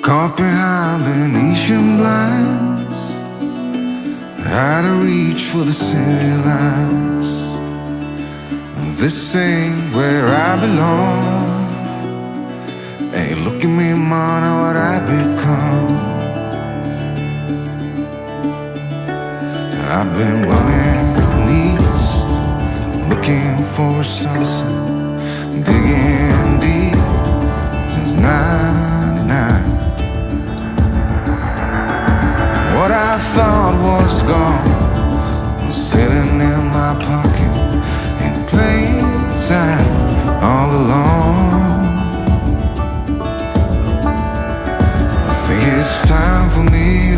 Caught behind Venetian blinds, out of reach for the city lights. This ain't where I belong. Hey, look at me, man, what I've become. I've been running east, looking for a sunset, digging deep since '99. What I thought was gone was sitting in my pocket in plain sight all along. I think it's time for me